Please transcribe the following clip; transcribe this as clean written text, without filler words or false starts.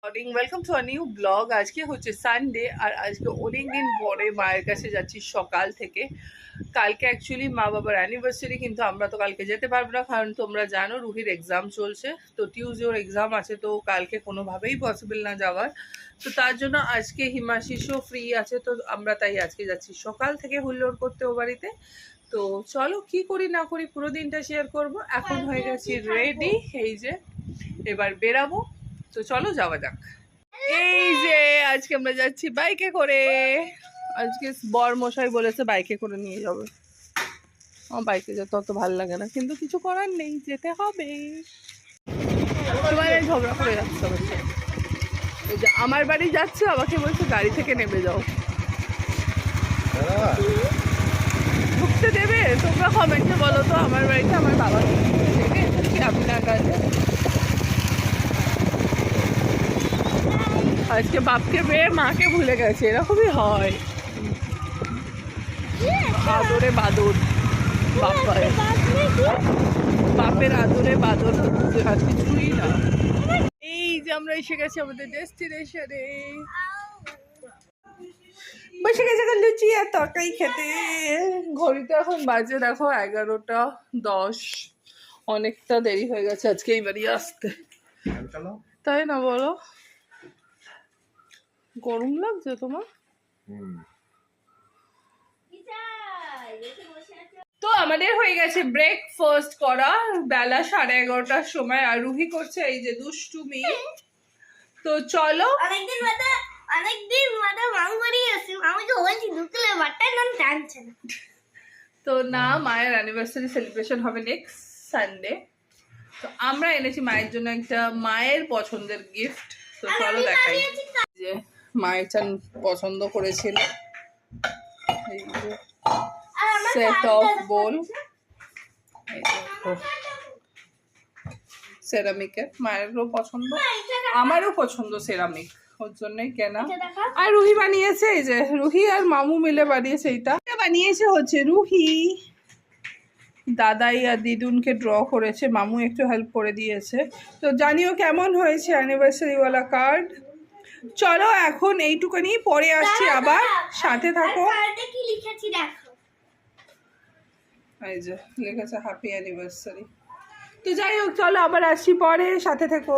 Morning, welcome to a new blog. আজকে হচ্ছে Sunday আর আজকে অনেক দিন পরে মায়ের কাছে যাচ্ছি সকাল থেকে। কালকে অ্যাকচুয়ালি মা বাবার অ্যানিভার্সারি, কিন্তু আমরা তো কালকে যেতে পারবো না, কারণ তোমরা জানো রুহির এক্সাম চলছে। তো টিউসডে ওর এক্সাম আছে, তো কালকে কোনোভাবেই পসিবল না যাওয়ার। তো তার জন্য আজকে হিমাশিসও ফ্রি আছে, তো আমরা তাই আজকে যাচ্ছি সকাল থেকে হুল্লোড় করতে ও বাড়িতে। তো চলো কি করি না করি পুরো দিনটা শেয়ার করব। এখন হয়ে গেছি রেডি, এই যে এবার বেরাবো। তো চলো যাওয়া যাক। এই যে আজকে আমরা যাচ্ছি বাইকে করে। আজকে বর মশাই বলেছে বাইকে করে নিয়ে যাবে। আমার বাইকে যেতে অত ভালো লাগে না, কিন্তু কিছু করার নেই, যেতে হবে। তোমার ঝগড়া করে যাচ্ছে অবশ্য। এই যে আমার বাড়ি যাচ্ছে, আমাকে বলছে গাড়ি থেকে নেমে যাও। ঢুকতে দেবে? তোমরা কমেন্টে বলো তো আমার বাড়িতে আমার বাবা দেবে কি আপনার কাছে। আজকে বাপকে পেয়ে মাকে ভুলে গেছে, এরকমই হয়। আদরে বাদর, বাপের আদরে বাদর হচ্ছে আর কিছুই না। এই যে আমরা এসে গেছি আমাদের ডেস্টিনেশনে। বসে গেছে লুচি আর তরকারি খেতে। ঘড়িতে এখন বাজে দেখো 11:10। অনেকটা দেরি হয়ে গেছে আজকে এই বাড়ি আসতে, তাই না বলো? গরম লাগছে তোমার? তো আমাদের হয়ে গেছে ব্রেকফাস্ট করা, বেলা 11:30টার সময়। আর রুহি করছে এই যে দুষ্টুমি। তো চলো। অনেকদিন বাদে মাং করিয়েছি, আমি তো বলছি দুপুরে বাটার নাম টানছে না। তো না, মায়ের অ্যানিভার্সারি সেলিব্রেশন হবে নেক্সট সানডে। তো আমরা এনেছি মায়ের জন্য একটা মায়ের পছন্দের গিফট। তো চলো দেখাই। যে মায়ের চান পছন্দ করেছিল এই যে সেট অফ বোল, সেরামিকের। মায়েরও পছন্দ, আমারও পছন্দ সেরামিক, ওর জন্যই কেনা। আর রুহি বানিয়েছে, এই যে রুহি আর মামু মিলে বানিয়েছে। এটা বানিয়েছে হচ্ছে রুহি, দাদাই আর দিদুনকে ড্র করেছে, মামু একটু হেল্প করে দিয়েছে। তো জানিও কেমন হয়েছে অ্যানিভার্সারি ওয়ালা কার্ড। চলো এখন এইটুকুনি, পরে আসছি আবার, সাথে থাকো। কি লিখেছি দেখো, এই যে লিখেছে হ্যাপি অ্যানিভার্সারি। তো যাই হোক, চলো আবার আসছি পরে, সাথে থেকো।